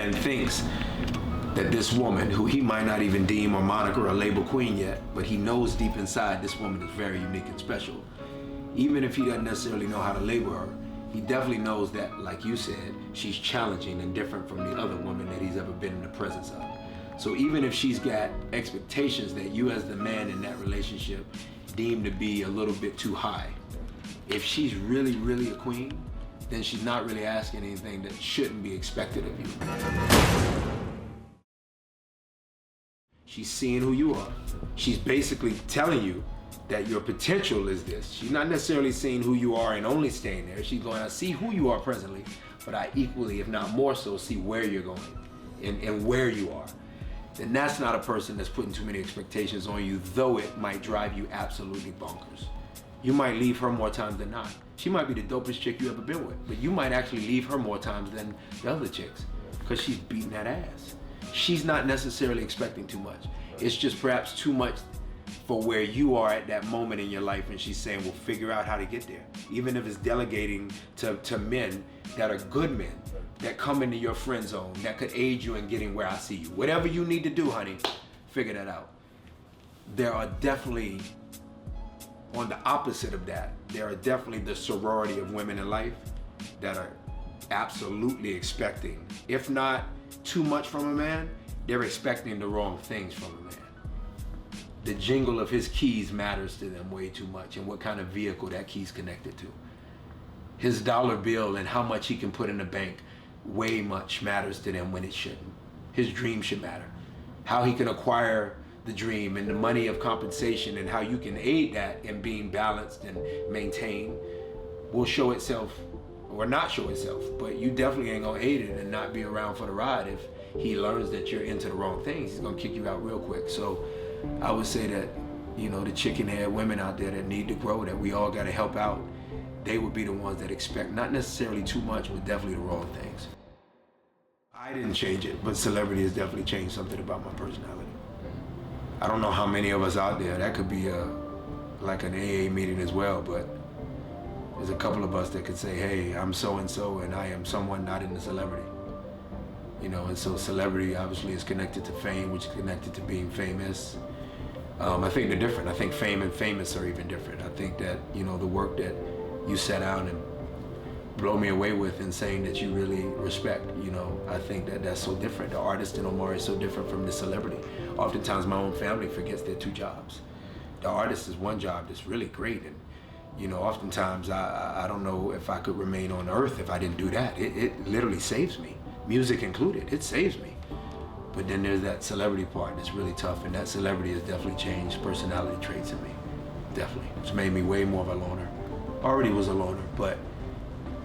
man thinks that this woman, who he might not even deem or moniker or label queen yet, but he knows deep inside this woman is very unique and special. Even if he doesn't necessarily know how to label her, he definitely knows that, like you said, she's challenging and different from the other woman that he's ever been in the presence of. So even if she's got expectations that you as the man in that relationship deem to be a little bit too high, if she's really, really a queen, then she's not really asking anything that shouldn't be expected of you. She's seeing who you are. She's basically telling you that your potential is this. She's not necessarily seeing who you are and only staying there. She's going, I see who you are presently, but I equally, if not more so, see where you're going and where you are. Then that's not a person that's putting too many expectations on you, though it might drive you absolutely bonkers. You might leave her more times than not. She might be the dopest chick you ever been with, but you might actually leave her more times than the other chicks because she's beating that ass. She's not necessarily expecting too much. It's just perhaps too much for where you are at that moment in your life, and she's saying, well, figure out how to get there. Even if it's delegating to men that are good men, that come into your friend zone, that could aid you in getting where I see you. Whatever you need to do, honey, figure that out. There are definitely, on the opposite of that, there are definitely the sorority of women in life that are absolutely expecting, if not too much from a man, they're expecting the wrong things from a man. The jingle of his keys matters to them way too much, and what kind of vehicle that key's connected to. His dollar bill and how much he can put in the bank way much matters to them when it shouldn't. His dream should matter. How he can acquire the dream and the money of compensation and how you can aid that in being balanced and maintained will show itself or not show itself, but you definitely ain't gonna aid it and not be around for the ride. If he learns that you're into the wrong things, he's gonna kick you out real quick. So I would say that, you know, the chicken head women out there that need to grow, that we all gotta help out, they would be the ones that expect not necessarily too much, but definitely the wrong things. I didn't change it, but celebrity has definitely changed something about my personality. I don't know how many of us out there, that could be like an AA meeting as well, but there's a couple of us that could say, hey, I'm so-and-so and I am someone not in the celebrity. You know, and so celebrity obviously is connected to fame, which is connected to being famous. I think they're different. I think fame and famous are even different. I think that, you know, the work that you set out and blow me away with in saying that you really respect, you know, I think that that's so different. The artist in Omari is so different from the celebrity. Oftentimes my own family forgets their two jobs. The artist is one job that's really great, and you know, oftentimes I don't know if I could remain on earth if I didn't do that. It literally saves me, music included, it saves me. But then there's that celebrity part that's really tough, and that celebrity has definitely changed personality traits in me, definitely. It's made me way more of a loner. Already was a loner, but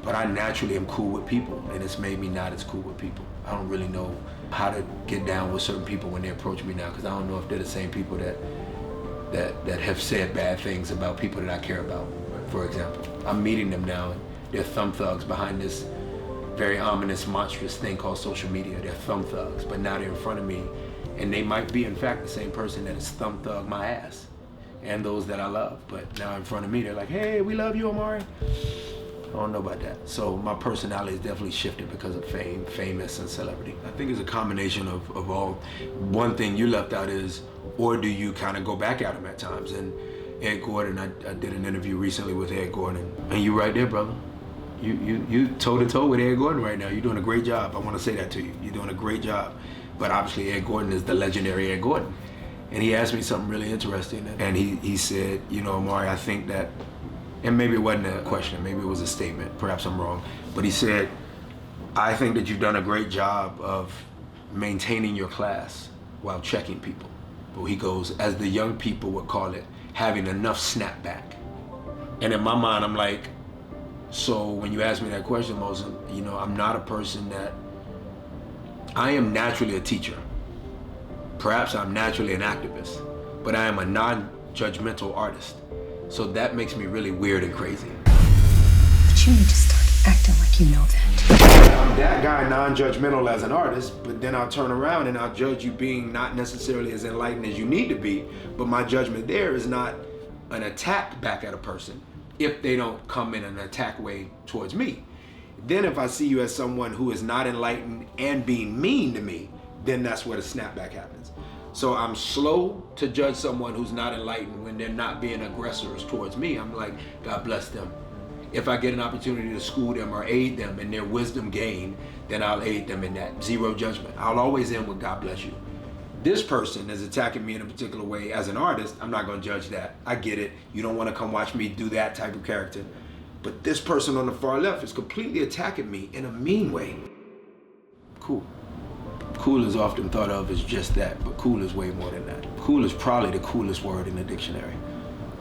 I naturally am cool with people, and it's made me not as cool with people. I don't really know how to get down with certain people when they approach me now, because I don't know if they're the same people that have said bad things about people that I care about, for example. I'm meeting them now, and they're thumb thugs behind this very ominous, monstrous thing called social media. They're thumb thugs, but now they're in front of me, and they might be, in fact, the same person that has thumb thugged my ass, and those that I love. But now in front of me, they're like, hey, we love you, Omari. I don't know about that. So my personality has definitely shifted because of fame, famous, and celebrity. I think it's a combination of all. One thing you left out is, or do you kind of go back at him at times? And Ed Gordon, I did an interview recently with Ed Gordon, and you right there, brother. You toe-to-toe with Ed Gordon right now. You're doing a great job. I want to say that to you. You're doing a great job. But obviously Ed Gordon is the legendary Ed Gordon. And he asked me something really interesting, and he said, you know, Omari, I think that, and maybe it wasn't a question, maybe it was a statement, perhaps I'm wrong, but he said, I think that you've done a great job of maintaining your class while checking people. But he goes, as the young people would call it, having enough snapback. And in my mind, I'm like, so when you ask me that question, Mosen, you know, I'm not a person that, I am naturally a teacher. Perhaps I'm naturally an activist, but I am a non-judgmental artist. So that makes me really weird and crazy. But you need to start acting like you know that. I'm that guy, non-judgmental as an artist, but then I'll turn around and I'll judge you being not necessarily as enlightened as you need to be, but my judgment there is not an attack back at a person if they don't come in an attack way towards me. Then if I see you as someone who is not enlightened and being mean to me, then that's where the snapback happens. So I'm slow to judge someone who's not enlightened when they're not being aggressors towards me. I'm like, God bless them. If I get an opportunity to school them or aid them in their wisdom gain, then I'll aid them in that. Zero judgment. I'll always end with God bless you. This person is attacking me in a particular way as an artist. I'm not going to judge that. I get it. You don't want to come watch me do that type of character. But this person on the far left is completely attacking me in a mean way. Cool. Cool is often thought of as just that, but cool is way more than that. Cool is probably the coolest word in the dictionary.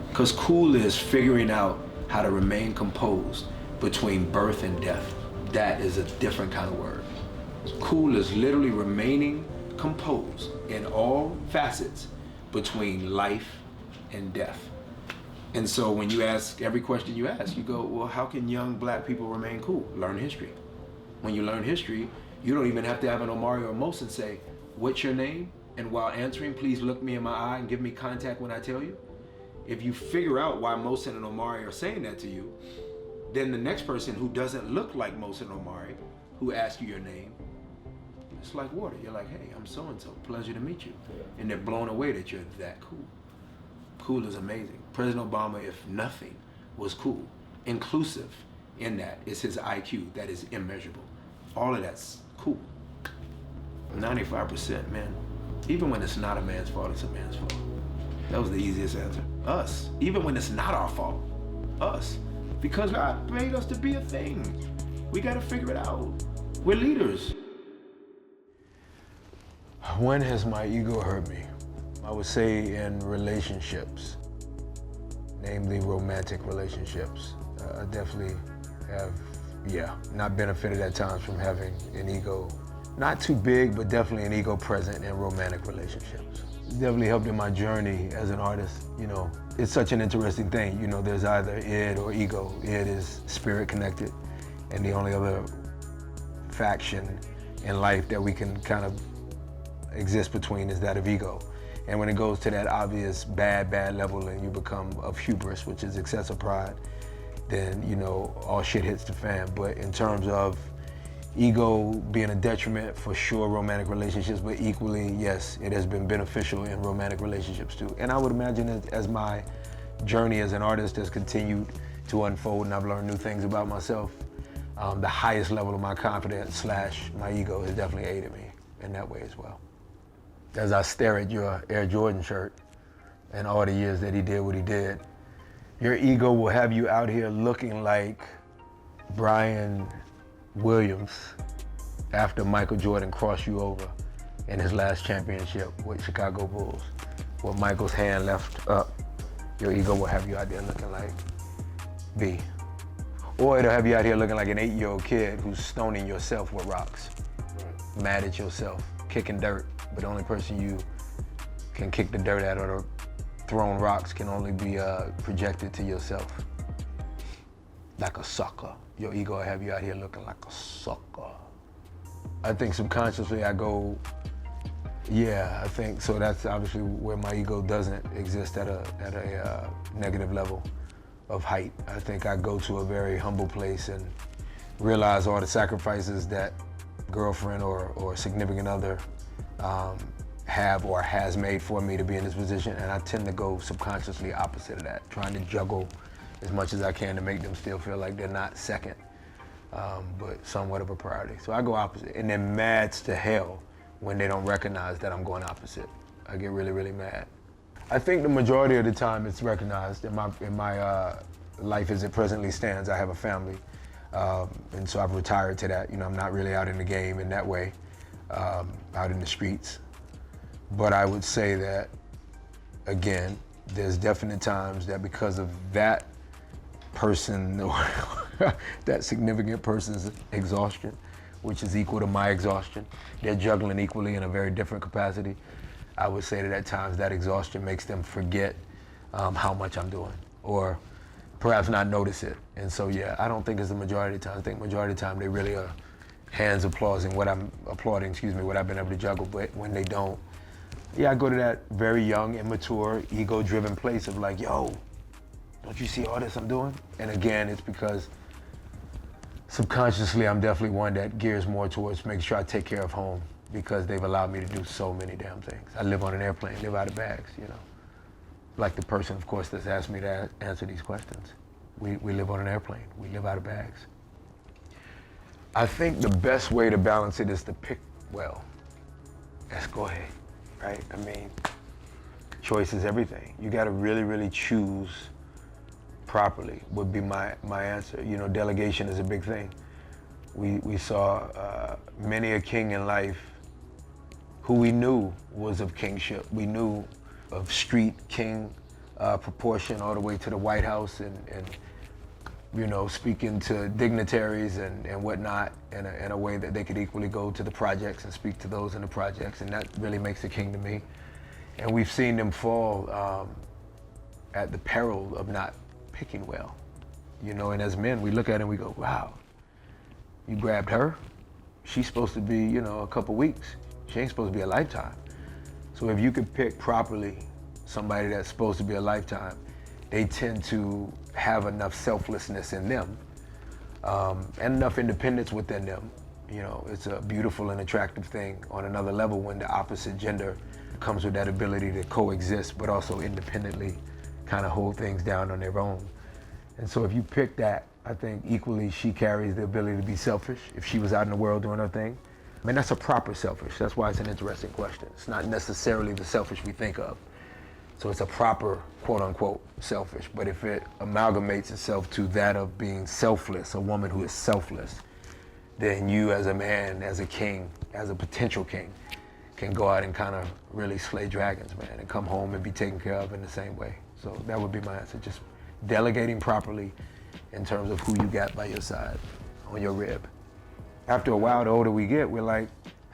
Because cool is figuring out how to remain composed between birth and death. That is a different kind of word. Cool is literally remaining composed in all facets between life and death. And so when you ask every question you ask, you go, well, how can young black people remain cool? Learn history. When you learn history, you don't even have to have an Omari or Mohsen say, what's your name? And while answering, please look me in my eye and give me contact when I tell you. If you figure out why Mohsen and Omari are saying that to you, then the next person who doesn't look like Mohsen and Omari, who asks you your name, it's like water. You're like, hey, I'm so-and-so, pleasure to meet you. And they're blown away that you're that cool. Cool is amazing. President Obama, if nothing, was cool. Inclusive in that is his IQ that is immeasurable. All of that's cool. 95%, man. Even when it's not a man's fault, it's a man's fault. That was the easiest answer. Us. Even when it's not our fault. Us. Because God made us to be a thing. We gotta figure it out. We're leaders. When has my ego hurt me? I would say in relationships, namely romantic relationships. I definitely have, not benefited at times from having an ego, not too big, but definitely an ego present in romantic relationships. It's definitely helped in my journey as an artist. You know, it's such an interesting thing. You know, there's either id or ego. Id is spirit connected, and the only other faction in life that we can kind of exist between is that of ego. And when it goes to that obvious bad level and you become of hubris, which is excessive pride, then, you know, all shit hits the fan. But in terms of ego being a detriment, for sure, romantic relationships, but equally, yes, it has been beneficial in romantic relationships too. And I would imagine that as my journey as an artist has continued to unfold and I've learned new things about myself, the highest level of my confidence / my ego has definitely aided me in that way as well. As I stare at your Air Jordan shirt and all the years that he did what he did, your ego will have you out here looking like Brian Williams after Michael Jordan crossed you over in his last championship with Chicago Bulls. With Michael's hand left up, your ego will have you out there looking like B. Or it'll have you out here looking like an 8-year-old kid who's stoning yourself with rocks, mad at yourself, kicking dirt. But the only person you can kick the dirt at or the thrown rocks can only be projected to yourself. Like a sucker. Your ego will have you out here looking like a sucker. I think subconsciously I go, I think so. That's obviously where my ego doesn't exist at a negative level of height. I think I go to a very humble place and realize all the sacrifices that girlfriend or significant other have or has made for me to be in this position, and I tend to go subconsciously opposite of that, trying to juggle as much as I can to make them still feel like they're not second, but somewhat of a priority. So I go opposite, and then mad's to hell when they don't recognize that I'm going opposite. I get really, really mad. I think the majority of the time it's recognized in my life as it presently stands. I have a family, and so I've retired to that. You know, I'm not really out in the game in that way. Out in the streets. But I would say that, again, there's definite times that because of that person or that significant person's exhaustion, which is equal to my exhaustion, they're juggling equally in a very different capacity. I would say that at times that exhaustion makes them forget how much I'm doing, or perhaps not notice it. And so, I don't think it's the majority of the time. I think majority of the time they really are hands applauding what I've been able to juggle. But when they don't, I go to that very young, immature, ego-driven place of like, yo, don't you see all this I'm doing? And again, it's because Subconsciously, I'm definitely one that gears more towards making sure I take care of home because they've allowed me to do so many damn things. I live on an airplane, live out of bags, you know. Like the person, of course, that's asked me to answer these questions. We live on an airplane, we live out of bags. I think the best way to balance it is to pick well. Let's go ahead, right? I mean, choice is everything. You gotta really, really choose properly would be my answer. You know, delegation is a big thing. We saw many a king in life who we knew was of kingship. We knew of street king proportion all the way to the White House and you know, speaking to dignitaries and whatnot in a way that they could equally go to the projects and speak to those in the projects, and that really makes a king to me. And we've seen them fall at the peril of not picking well, you know, and as men, we look at it and we go, wow, you grabbed her? She's supposed to be, you know, a couple weeks. She ain't supposed to be a lifetime. So if you can pick properly somebody that's supposed to be a lifetime, they tend to have enough selflessness in them and enough independence within them. You know, it's a beautiful and attractive thing on another level when the opposite gender comes with that ability to coexist, but also independently kind of hold things down on their own. And so if you pick that, I think equally she carries the ability to be selfish if she was out in the world doing her thing. I mean, that's a proper selfish. That's why it's an interesting question. It's not necessarily the selfish we think of. So it's a proper, quote unquote, selfish. But if it amalgamates itself to that of being selfless, a woman who is selfless, then you as a man, as a king, as a potential king, can go out and kind of really slay dragons, man, and come home and be taken care of in the same way. So that would be my answer, just delegating properly in terms of who you got by your side, on your rib. After a while, the older we get, we're like,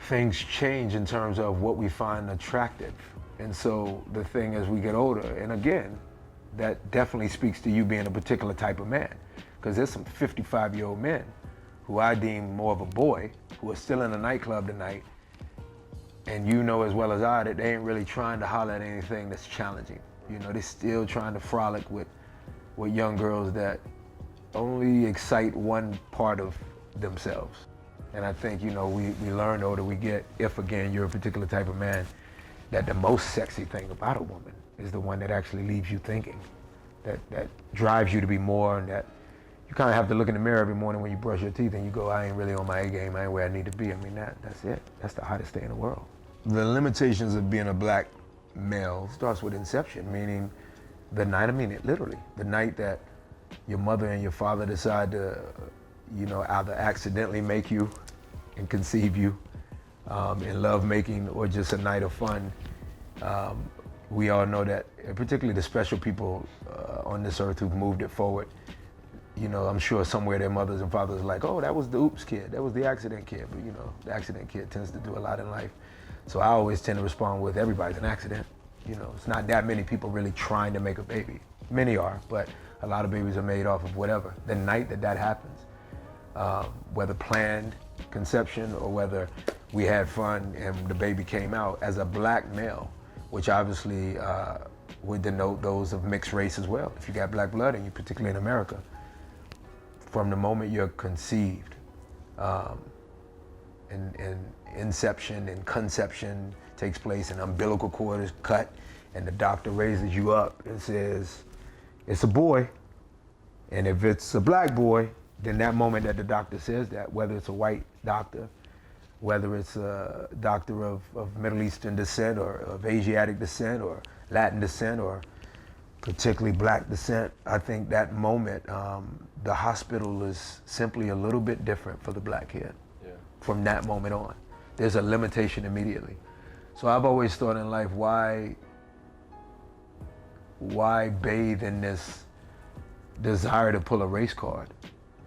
things change in terms of what we find attractive. And so the thing as we get older, and again, that definitely speaks to you being a particular type of man, because there's some 55-year-old men who I deem more of a boy, who are still in a nightclub tonight, and you know as well as I that they ain't really trying to holler at anything that's challenging. You know, they're still trying to frolic with young girls that only excite one part of themselves. And I think, you know, we learn the older we get, if again you're a particular type of man, that the most sexy thing about a woman is the one that actually leaves you thinking, that drives you to be more, and that you kind of have to look in the mirror every morning when you brush your teeth and you go, I ain't really on my A game, I ain't where I need to be. I mean, that's it. That's the hottest thing in the world. The limitations of being a black male starts with inception, meaning the night, I mean it literally, the night that your mother and your father decide to, you know, either accidentally make you and conceive you in love making or just a night of fun. We all know that, particularly the special people on this earth who've moved it forward, you know, I'm sure somewhere their mothers and fathers are like, oh, that was the oops kid, that was the accident kid. But you know, the accident kid tends to do a lot in life. So I always tend to respond with, everybody's an accident. You know, it's not that many people really trying to make a baby. Many are, but a lot of babies are made off of whatever. The night that happens, whether planned conception or whether we had fun and the baby came out, as a black male, which obviously would denote those of mixed race as well. If you got black blood, and you particularly in America, from the moment you're conceived, and inception and conception takes place, and umbilical cord is cut, and the doctor raises you up and says, it's a boy. And if it's a black boy, then that moment that the doctor says that, whether it's a white doctor, whether it's a doctor of Middle Eastern descent or of Asiatic descent or Latin descent or particularly black descent, I think that moment, the hospital is simply a little bit different for the black kid. Yeah. From that moment on. There's a limitation immediately. So I've always thought in life, why bathe in this desire to pull a race card?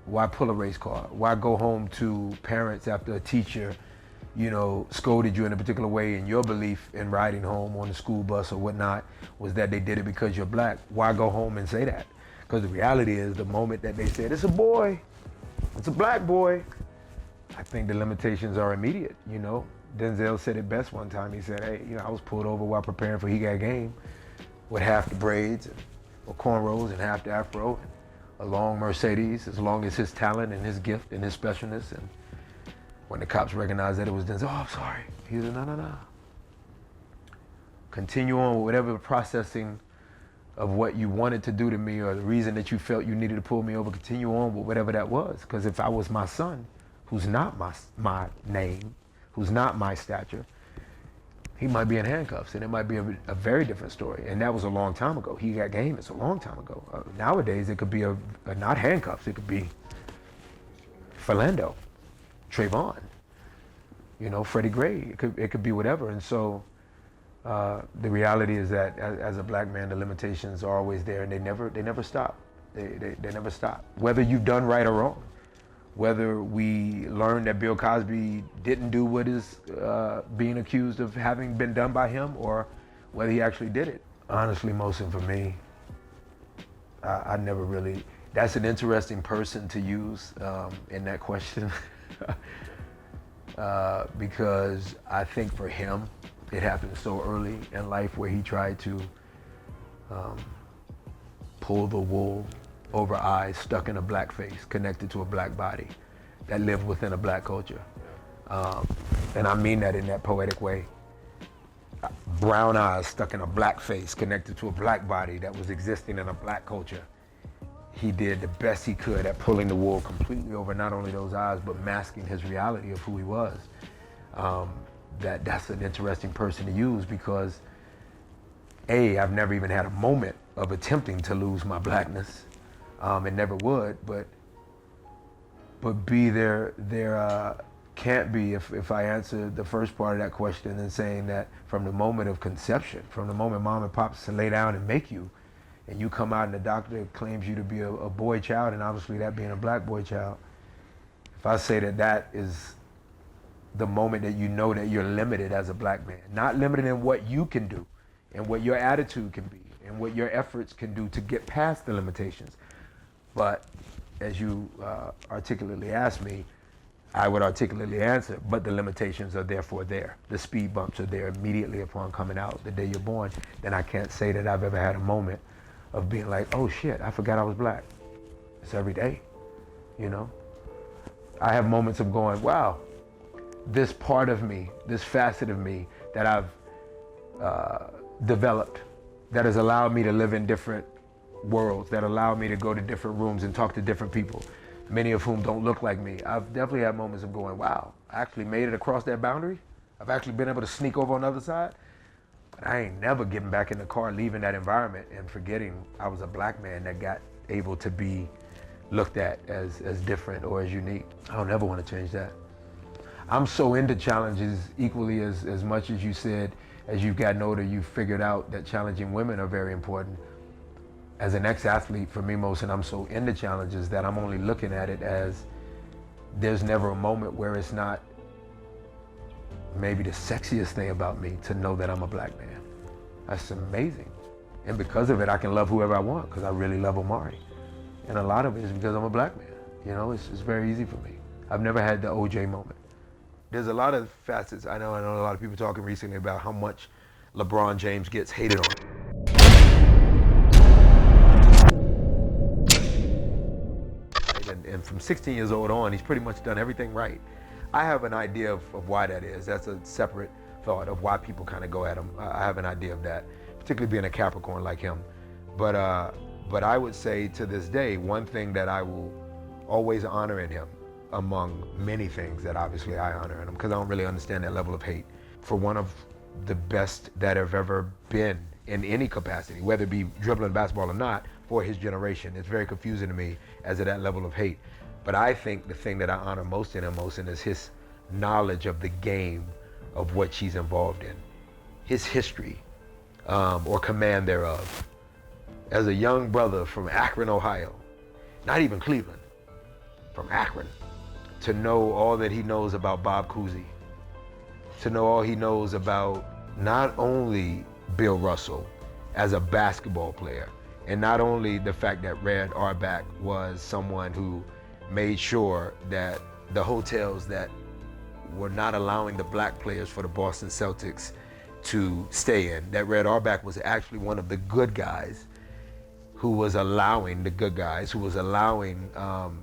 Why pull a race card? Why go home to parents after a teacher, you know, scolded you in a particular way, and your belief in riding home on the school bus or whatnot was that they did it because you're black? Why go home and say that? Because the reality is, the moment that they said, it's a boy, it's a black boy, I think the limitations are immediate, you know? Denzel said it best one time. He said, hey, you know, I was pulled over while preparing for He Got Game with half the braids or cornrows and half the afro. a long Mercedes, as long as his talent and his gift and his specialness. And when the cops recognized that it was Denzel, oh, I'm sorry. He said, no. Continue on with whatever processing of what you wanted to do to me or the reason that you felt you needed to pull me over, continue on with whatever that was. Because if I was my son, who's not my name, who's not my stature, he might be in handcuffs, and it might be a very different story. And that was a long time ago. He got game, it's a long time ago. Nowadays, it could be a not handcuffs, it could be Philando, Trayvon, Freddie Gray, it could be whatever. And so the reality is that as a black man, the limitations are always there, and they never stop. They never stop. Whether you've done right or wrong, whether we learn that Bill Cosby didn't do what is being accused of having been done by him, or whether he actually did it. Honestly, Mohsen, for me, I never really, that's an interesting person to use in that question because I think for him, it happened so early in life where he tried to pull the wool over eyes stuck in a black face, connected to a black body that lived within a black culture. And I mean that in that poetic way. Brown eyes stuck in a black face, connected to a black body that was existing in a black culture. He did the best he could at pulling the wool completely over not only those eyes, but masking his reality of who he was. That's an interesting person to use because I've never even had a moment of attempting to lose my blackness. And never would, but B, there can't be, if I answer the first part of that question and saying that from the moment of conception, from the moment mom and pops lay down and make you, and you come out and the doctor claims you to be a boy child, and obviously that being a black boy child, if I say that is the moment that you know that you're limited as a black man, not limited in what you can do and what your attitude can be and what your efforts can do to get past the limitations. But as you articulately asked me, I would articulately answer, but the limitations are therefore there. The speed bumps are there immediately upon coming out the day you're born. Then I can't say that I've ever had a moment of being like, oh shit, I forgot I was black. It's every day, I have moments of going, wow, this part of me, this facet of me that I've developed, that has allowed me to live in different worlds, that allow me to go to different rooms and talk to different people, many of whom don't look like me. I've definitely had moments of going, wow, I actually made it across that boundary. I've actually been able to sneak over on the other side. But I ain't never getting back in the car, leaving that environment and forgetting I was a black man that got able to be looked at as different or as unique. I don't ever want to change that. I'm so into challenges equally as much as you said, as you've gotten older, you've figured out that challenging women are very important. As an ex-athlete, for me, Mohsen, I'm so into challenges that I'm only looking at it as there's never a moment where it's not maybe the sexiest thing about me to know that I'm a black man. That's amazing. And because of it, I can love whoever I want because I really love Omari. And a lot of it is because I'm a black man. It's very easy for me. I've never had the OJ moment. There's a lot of facets. I know a lot of people talking recently about how much LeBron James gets hated on. And from 16 years old on, he's pretty much done everything right. I have an idea of why that is. That's a separate thought of why people kind of go at him. I have an idea of that, particularly being a Capricorn like him. But I would say to this day, one thing that I will always honor in him, among many things that obviously I honor in him, because I don't really understand that level of hate, for one of the best that have ever been in any capacity, whether it be dribbling basketball or not, for his generation. It's very confusing to me as to that level of hate. But I think the thing that I honor most in him, is his knowledge of the game of what she's involved in. His history, or command thereof. As a young brother from Akron, Ohio, not even Cleveland, from Akron, to know all that he knows about Bob Cousy, to know all he knows about not only Bill Russell as a basketball player, and not only the fact that Red Auerbach was someone who made sure that the hotels that were not allowing the black players for the Boston Celtics to stay in, that Red Auerbach was actually one of the good guys who was allowing the good guys, who was allowing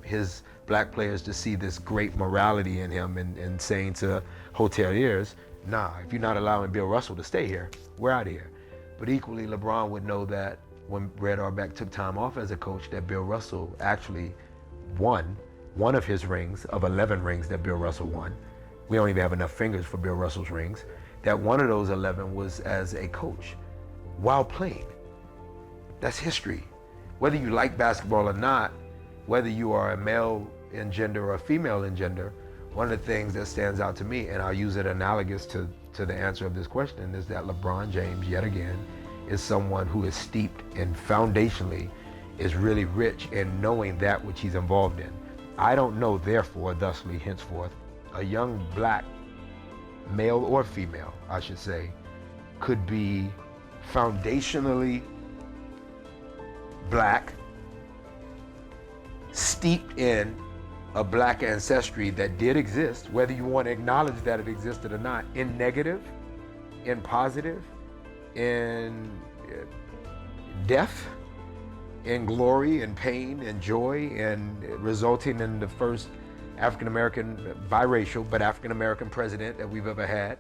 his black players to see this great morality in him and saying to hoteliers, nah, if you're not allowing Bill Russell to stay here, we're out of here. But equally, LeBron would know that when Red Auerbach took time off as a coach, that Bill Russell actually won one of his rings, of 11 rings that Bill Russell won. We don't even have enough fingers for Bill Russell's rings. That one of those 11 was as a coach while playing. That's history. Whether you like basketball or not, whether you are a male in gender or a female in gender, one of the things that stands out to me, and I'll use it analogous to the answer of this question, is that LeBron James, yet again, is someone who is steeped and foundationally is really rich in knowing that which he's involved in. I don't know, therefore, thusly, henceforth, a young black, male or female, I should say, could be foundationally black, steeped in a black ancestry that did exist, whether you want to acknowledge that it existed or not, in negative, in positive, in death, in glory, in pain, in joy, and resulting in the first African-American, biracial, but African-American president that we've ever had,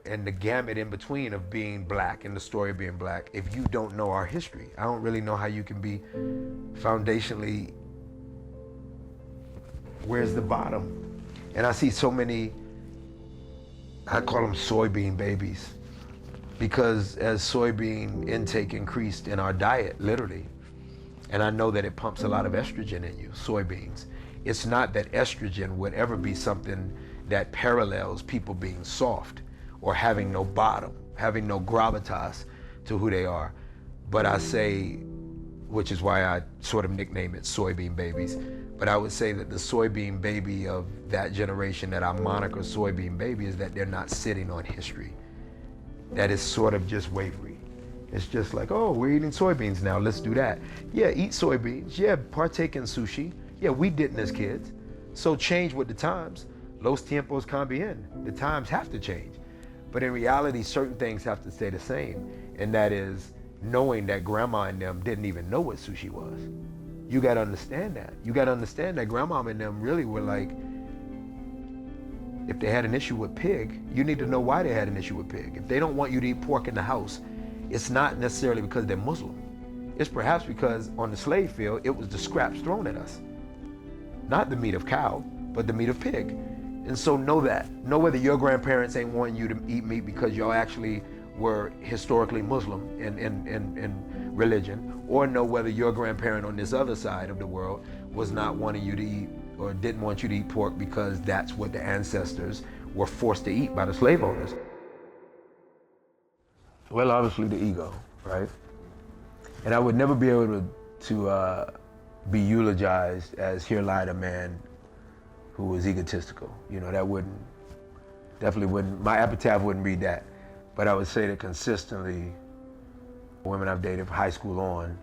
and the gamut in between of being black and the story of being black. If you don't know our history, I don't really know how you can be foundationally, where's the bottom? And I see so many, I call them soybean babies, because as soybean intake increased in our diet, literally, and I know that it pumps a lot of estrogen in you, soybeans. It's not that estrogen would ever be something that parallels people being soft or having no bottom, having no gravitas to who they are. But I say, which is why I sort of nickname it soybean babies, but I would say that the soybean baby of that generation that I moniker soybean baby is that they're not sitting on history. That is sort of just wavery. It's just like, oh, we're eating soybeans now, let's do that. Yeah, eat soybeans. Yeah, partake in sushi. Yeah, we didn't as kids. So change with the times. Los tiempos cambian. The times have to change. But in reality, certain things have to stay the same. And that is knowing that grandma and them didn't even know what sushi was. You gotta understand that. You gotta understand that grandma and them really were like, if they had an issue with pig, you need to know why they had an issue with pig. If they don't want you to eat pork in the house, it's not necessarily because they're Muslim. It's perhaps because on the slave field, it was the scraps thrown at us. Not the meat of cow, but the meat of pig. And so know that. Know whether your grandparents ain't wanting you to eat meat because y'all actually were historically Muslim in religion, or know whether your grandparent on this other side of the world was not wanting you to eat or didn't want you to eat pork because that's what the ancestors were forced to eat by the slave owners. Well, obviously the ego, right? And I would never be able to be eulogized as here lied a man who was egotistical. You know, that definitely wouldn't, my epitaph wouldn't read that. But I would say that consistently, women I've dated from high school on,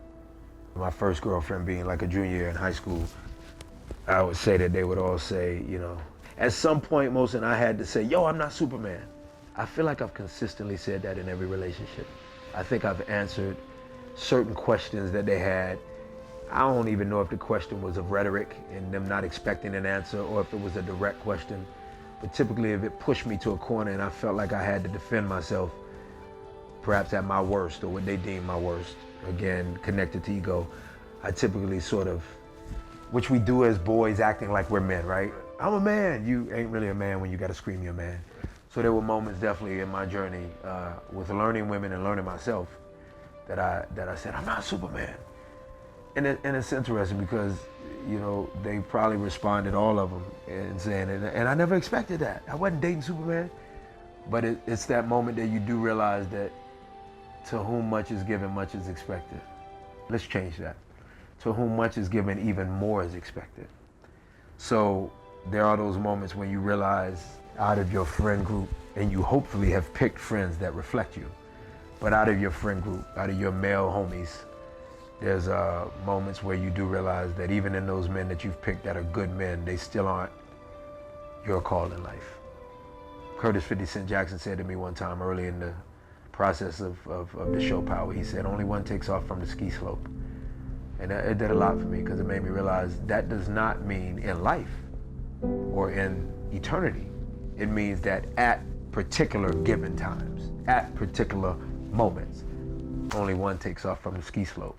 my first girlfriend being like a junior year in high school, I would say that they would all say, you know, at some point, Most and I had to say, yo, I'm not Superman. I feel like I've consistently said that in every relationship. I think I've answered certain questions that they had. I don't even know if the question was of rhetoric and them not expecting an answer, or if it was a direct question. But typically, if it pushed me to a corner and I felt like I had to defend myself, perhaps at my worst, or what they deem my worst, again, connected to ego, I typically sort of, which we do as boys acting like we're men, right? I'm a man. You ain't really a man when you gotta scream you're a man. So there were moments definitely in my journey with learning women and learning myself that I said, I'm not Superman. And it's interesting because, you know, they probably responded, all of them, and saying it. And I never expected that. I wasn't dating Superman. But it's that moment that you do realize that to whom much is given, much is expected. Let's change that. To whom much is given, even more is expected. So there are those moments when you realize out of your friend group, and you hopefully have picked friends that reflect you, but out of your friend group, out of your male homies, there's moments where you do realize that even in those men that you've picked that are good men, they still aren't your call in life. Curtis 50 Cent Jackson said to me one time early in the process of the show Power, he said, only one takes off from the ski slope. And it did a lot for me because it made me realize that does not mean in life or in eternity. It means that at particular given times, at particular moments, only one takes off from the ski slope.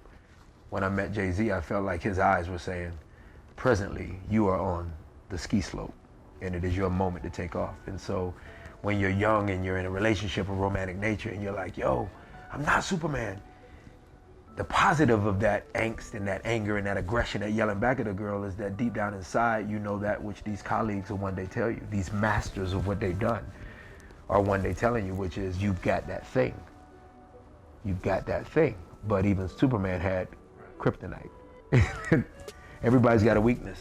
When I met Jay-Z, I felt like his eyes were saying, presently, you are on the ski slope, and it is your moment to take off. And so when you're young and you're in a relationship of romantic nature and you're like, yo, I'm not Superman. The positive of that angst and that anger and that aggression, that yelling back at a girl, is that deep down inside, you know that which these colleagues will one day tell you, these masters of what they've done are one day telling you, which is you've got that thing. You've got that thing. But even Superman had kryptonite. Everybody's got a weakness.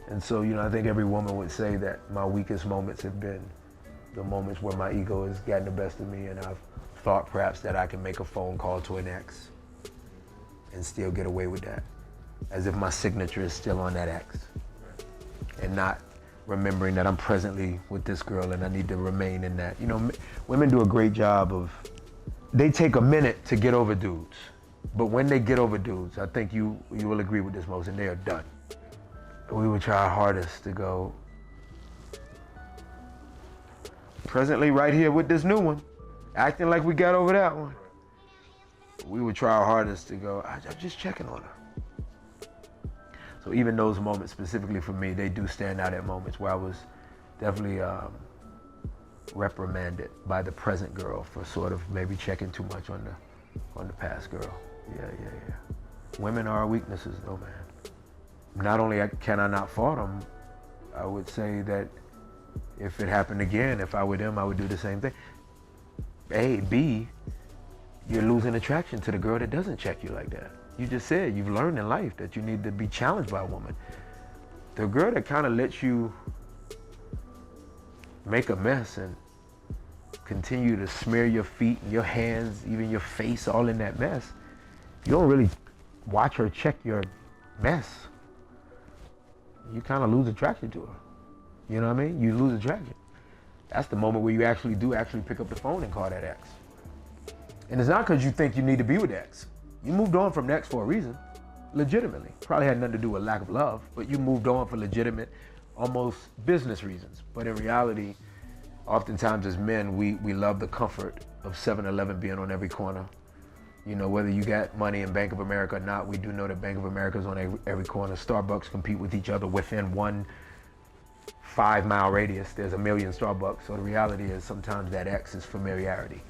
And so, I think every woman would say that my weakest moments have been the moments where my ego has gotten the best of me and I've thought perhaps that I can make a phone call to an ex and still get away with that, as if my signature is still on that ex, and not remembering that I'm presently with this girl and I need to remain in that. Women do a great job of, they take a minute to get over dudes, but when they get over dudes, I think you will agree with this, Moses, and they are done. We would try our hardest to go, presently right here with this new one, acting like we got over that one. We would try our hardest to go, I'm just checking on her. So even those moments specifically for me, they do stand out at moments where I was definitely reprimanded by the present girl for sort of maybe checking too much on the past girl. Yeah. Women are our weaknesses though, man. Not only can I not fault them, I would say that if it happened again, if I were them, I would do the same thing. A, B, you're losing attraction to the girl that doesn't check you like that. You just said you've learned in life that you need to be challenged by a woman. The girl that kind of lets you make a mess and continue to smear your feet and your hands, even your face, all in that mess, you don't really watch her check your mess. You kind of lose attraction to her. You know what I mean? You lose attraction. That's the moment where you actually pick up the phone and call that ex. And it's not because you think you need to be with ex. You moved on from ex for a reason, legitimately. Probably had nothing to do with lack of love, but you moved on for legitimate, almost business reasons. But in reality, oftentimes as men, we love the comfort of 7-Eleven being on every corner. Whether you got money in Bank of America or not, we do know that Bank of America is on every corner. Starbucks compete with each other within 1 5-mile radius. There's a million Starbucks. So the reality is sometimes that X is familiarity.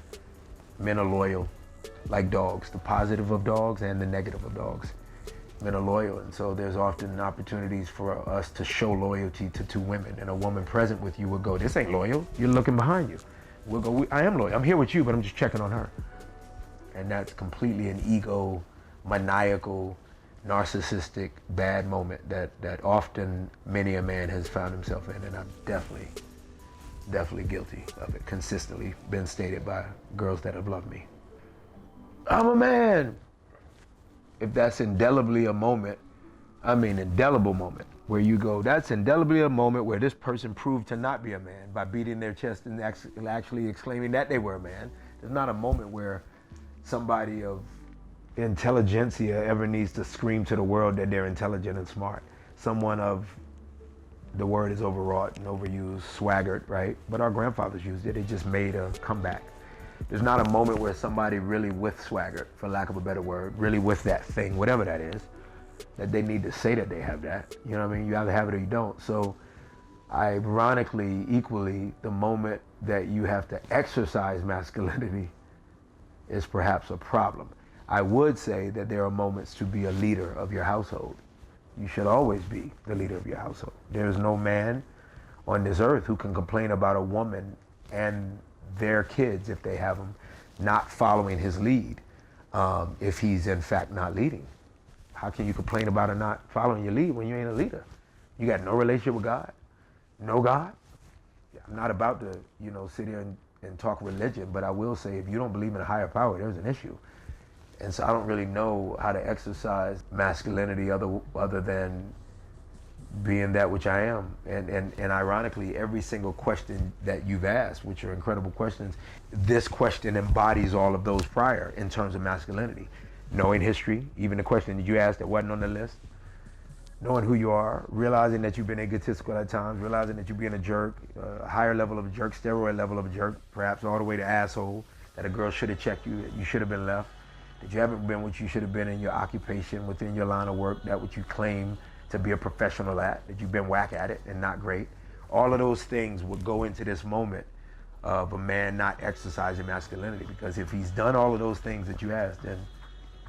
Men are loyal, like dogs, the positive of dogs and the negative of dogs. Men are loyal, and so there's often opportunities for us to show loyalty to two women. And a woman present with you will go, this ain't loyal. You're looking behind you. We'll go, I am loyal. I'm here with you, but I'm just checking on her. And that's completely an ego, maniacal, narcissistic, bad moment that often many a man has found himself in. And I'm definitely guilty of it. Consistently been stated by girls that have loved me. I'm a man. If that's indelibly a moment, indelible moment, where you go, that's indelibly a moment where this person proved to not be a man by beating their chest and actually exclaiming that they were a man. There's not a moment where somebody of intelligentsia ever needs to scream to the world that they're intelligent and smart. Someone of, the word is overwrought and overused, swaggered, right? But our grandfathers used it. It just made a comeback. There's not a moment where somebody really with swagger, for lack of a better word, really with that thing, whatever that is, that they need to say that they have that. You know what I mean? You either have it or you don't. So ironically, equally, the moment that you have to exercise masculinity is perhaps a problem. I would say that there are moments to be a leader of your household. You should always be the leader of your household. There's no man on this earth who can complain about a woman and their kids, if they have them, not following his lead, if he's in fact not leading. How can you complain about her not following your lead when you ain't a leader? You got no relationship with God? No God? I'm not about to, sit here and talk religion, but I will say if you don't believe in a higher power, there's an issue. And so I don't really know how to exercise masculinity other than being that which I am. And ironically, every single question that you've asked, which are incredible questions, this question embodies all of those prior in terms of masculinity. Knowing history, even the question that you asked that wasn't on the list, knowing who you are, realizing that you've been egotistical at times, realizing that you're being a jerk, a higher level of a jerk, steroid level of a jerk, perhaps all the way to asshole, that a girl should have checked you, that you should have been left, that you haven't been what you should have been in your occupation, within your line of work, that what you claim to be a professional at, that you've been whack at it and not great. All of those things would go into this moment of a man not exercising masculinity, because if he's done all of those things that you asked, then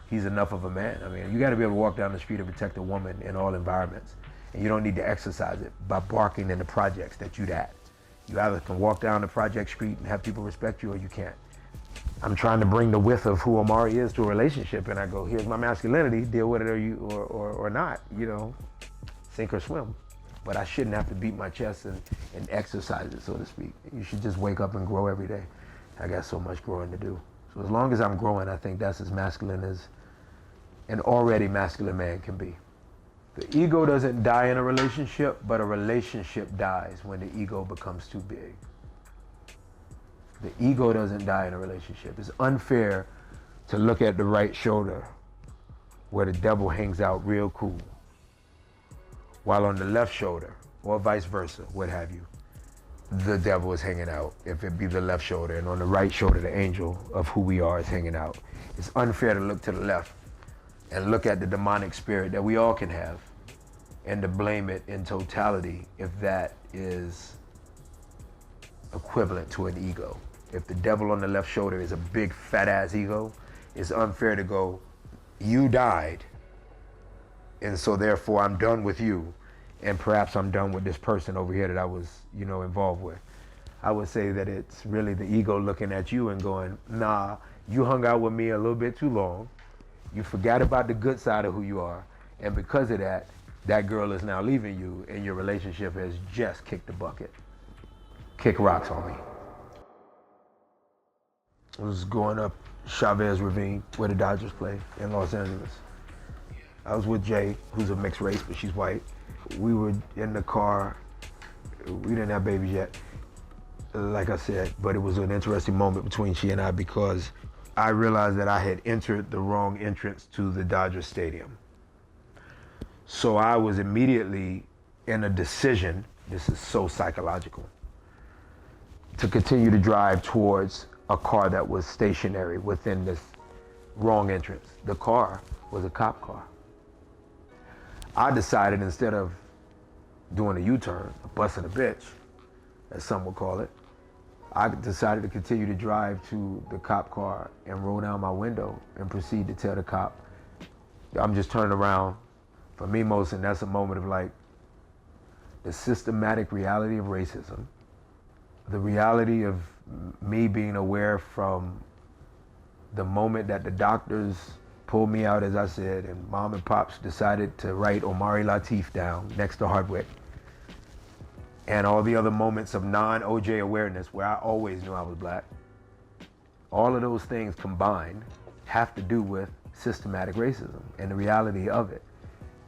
he's enough of a man. I mean, you got to be able to walk down the street and protect a woman in all environments. And you don't need to exercise it by barking in the projects that you'd at. You either can walk down the project street and have people respect you, or you can't. I'm trying to bring the width of who Omari is to a relationship, and I go, here's my masculinity, deal with it or not, you know, sink or swim. But I shouldn't have to beat my chest and exercise it, so to speak. You should just wake up and grow every day. I got so much growing to do. So as long as I'm growing, I think that's as masculine as an already masculine man can be. The ego doesn't die in a relationship, but a relationship dies when the ego becomes too big. The ego doesn't die in a relationship. It's unfair to look at the right shoulder where the devil hangs out real cool, while on the left shoulder, or vice versa, what have you, the devil is hanging out, if it be the left shoulder, and on the right shoulder, the angel of who we are is hanging out. It's unfair to look to the left and look at the demonic spirit that we all can have and to blame it in totality if that is equivalent to an ego. If the devil on the left shoulder is a big fat ass ego, it's unfair to go, you died, and so therefore I'm done with you, and perhaps I'm done with this person over here that I was, you know, involved with. I would say that it's really the ego looking at you and going, nah, you hung out with me a little bit too long, you forgot about the good side of who you are, and because of that, that girl is now leaving you, and your relationship has just kicked the bucket. Kick rocks on me. I was going up Chavez Ravine, where the Dodgers play, in Los Angeles. I was with Jay, who's a mixed race, but she's white. We were in the car. We didn't have babies yet, like I said, but it was an interesting moment between she and I, because I realized that I had entered the wrong entrance to the Dodger Stadium. So I was immediately in a decision, this is so psychological, to continue to drive towards a car that was stationary within this wrong entrance. The car was a cop car. I decided, instead of doing a U-turn, busting a bitch, as some would call it, I decided to continue to drive to the cop car and roll down my window and proceed to tell the cop, I'm just turning around. For me, Mosin, that's a moment of like the systematic reality of racism, the reality of me being aware from the moment that the doctors pulled me out, as I said, and mom and pops decided to write Omari Latif down next to Hardwick, and all the other moments of non-OJ awareness where I always knew I was black. All of those things combined have to do with systematic racism and the reality of it.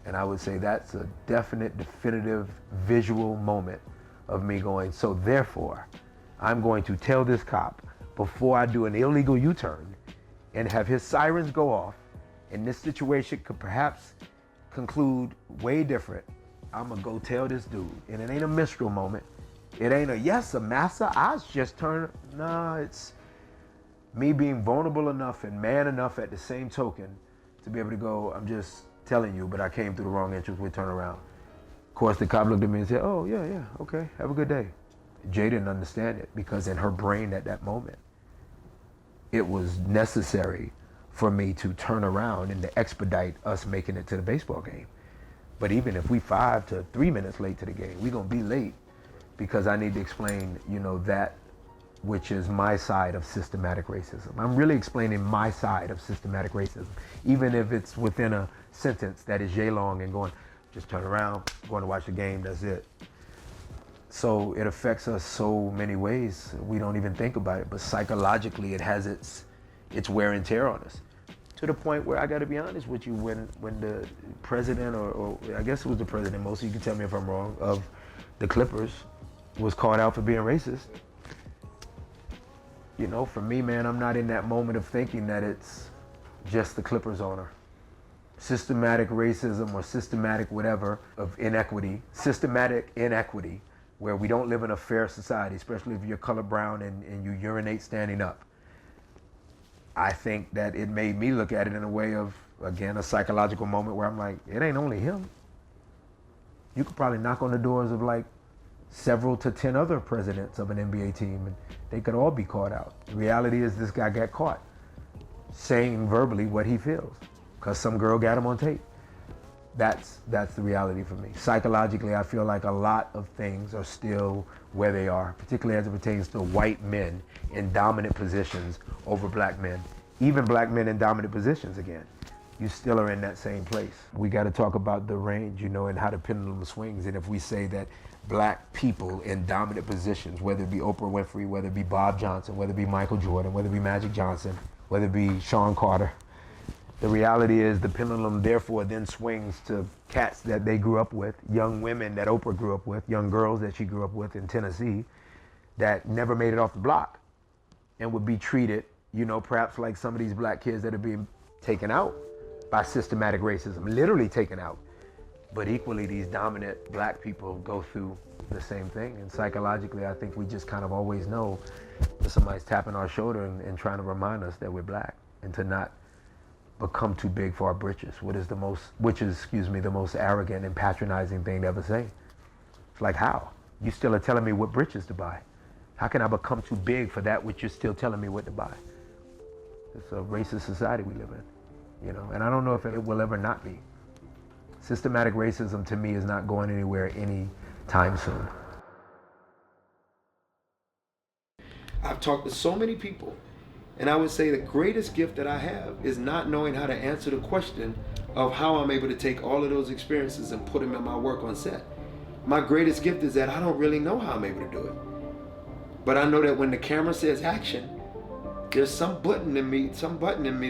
And I would say that's a definite, definitive, visual moment of me going, so therefore, I'm going to tell this cop before I do an illegal U-turn and have his sirens go off, and this situation could perhaps conclude way different. I'm gonna go tell this dude, and it ain't a minstrel moment. It ain't a, yes, a massa, I just turned, nah, it's me being vulnerable enough and man enough at the same token to be able to go, I'm just telling you, but I came through the wrong entrance, we turn around. Of course, the cop looked at me and said, oh, yeah, okay, have a good day. Jay didn't understand it, because in her brain at that moment, it was necessary for me to turn around and to expedite us making it to the baseball game. But even if we 5 to 3 minutes late to the game, we're gonna be late, because I need to explain, you know, that which is my side of systematic racism. I'm really explaining my side of systematic racism, even if it's within a sentence that is yay long and going, just turn around, going to watch the game, that's it. So it affects us so many ways, we don't even think about it, but psychologically it has its wear and tear on us. to the point where I got to be honest with you, when the president, or I guess it was the president, most of you can tell me if I'm wrong, of the Clippers was called out for being racist. You know, for me, man, I'm not in that moment of thinking that it's just the Clippers owner. Systematic racism or systematic whatever of inequity, systematic inequity, where we don't live in a fair society, especially if you're color brown and you urinate standing up. I think that it made me look at it in a way of, again, a psychological moment where I'm like, it ain't only him. You could probably knock on the doors of like several to 10 other presidents of an NBA team and they could all be caught out. The reality is this guy got caught saying verbally what he feels because some girl got him on tape. That's the reality for me. Psychologically, I feel like a lot of things are still where they are, particularly as it pertains to white men in dominant positions over black men. Even black men in dominant positions, again, you still are in that same place. We got to talk about the range, you know, and how the pendulum swings. And if we say that black people in dominant positions, whether it be Oprah Winfrey, whether it be Bob Johnson, whether it be Michael Jordan, whether it be Magic Johnson, whether it be Sean Carter, the reality is the pendulum therefore then swings to cats that they grew up with, young women that Oprah grew up with, young girls that she grew up with in Tennessee that never made it off the block and would be treated, you know, perhaps like some of these black kids that are being taken out by systematic racism, literally taken out. But equally, these dominant black people go through the same thing. And psychologically, I think we just kind of always know that somebody's tapping our shoulder and trying to remind us that we're black and to not become too big for our britches, which is the most arrogant and patronizing thing to ever say. It's like, how? You still are telling me what britches to buy. How can I become too big for that which you're still telling me what to buy? It's a racist society we live in, you know, and I don't know if it will ever not be. Systematic racism to me is not going anywhere anytime soon. I've talked to so many people, and I would say the greatest gift that I have is not knowing how to answer the question of how I'm able to take all of those experiences and put them in my work on set. My greatest gift is that I don't really know how I'm able to do it. But I know that when the camera says action, there's some button in me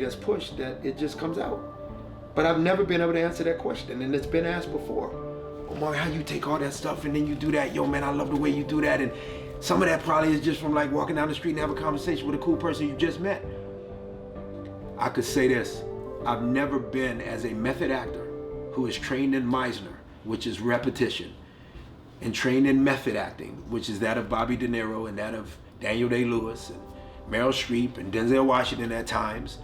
that's pushed that it just comes out. But I've never been able to answer that question, and it's been asked before. Omari, how you take all that stuff and then you do that? Yo, man, I love the way you do that. And some of that probably is just from like walking down the street and have a conversation with a cool person you just met. I could say this, I've never been, as a method actor who is trained in Meisner, which is repetition, and trained in method acting, which is that of Bobby De Niro and that of Daniel Day-Lewis and Meryl Streep and Denzel Washington at times.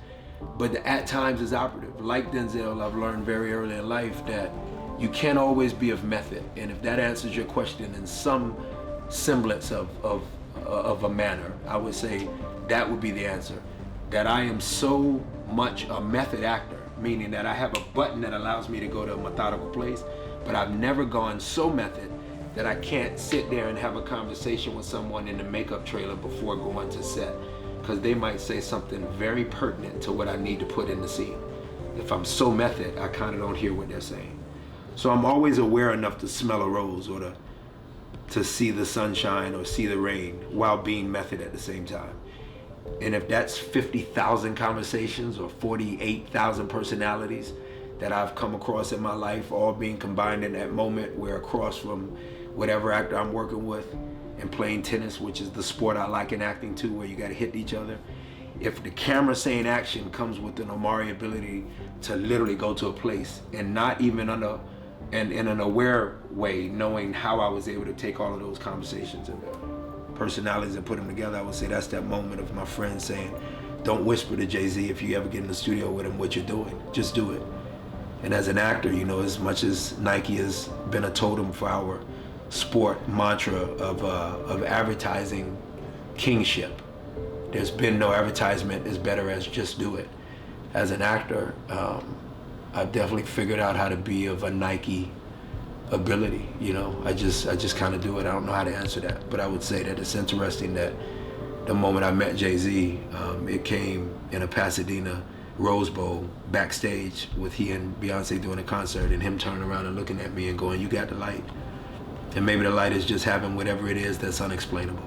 But the at times is operative. Like Denzel, I've learned very early in life that you can't always be of method. And if that answers your question in some semblance of a manner, I would say that would be the answer. That I am so much a method actor, meaning that I have a button that allows me to go to a methodical place, but I've never gone so method that I can't sit there and have a conversation with someone in the makeup trailer before going to set, because they might say something very pertinent to what I need to put in the scene. If I'm so method, I kind of don't hear what they're saying. So I'm always aware enough to smell a rose or to see the sunshine or see the rain while being method at the same time. And if that's 50,000 conversations or 48,000 personalities that I've come across in my life, all being combined in that moment, where across from whatever actor I'm working with and playing tennis, which is the sport I like in acting too, where you gotta hit each other. If the camera saying action comes with an Omari ability to literally go to a place and not even in an aware way, knowing how I was able to take all of those conversations and personalities and put them together, I would say that's that moment of my friend saying, don't whisper to Jay-Z if you ever get in the studio with him what you're doing, just do it. And as an actor, you know, as much as Nike has been a totem for our sport mantra of advertising kingship, there's been no advertisement as better as just do it. As an actor, I've definitely figured out how to be of a Nike ability, you know. I just kind of do it. I don't know how to answer that, but I would say that it's interesting that the moment I met Jay-Z, it came in a Pasadena Rose Bowl backstage with he and Beyonce doing a concert, and him turning around and looking at me and going, you got the light. And maybe the light is just having whatever it is that's unexplainable.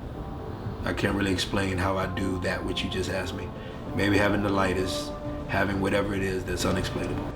I can't really explain how I do that which you just asked me. Maybe having the light is having whatever it is that's unexplainable.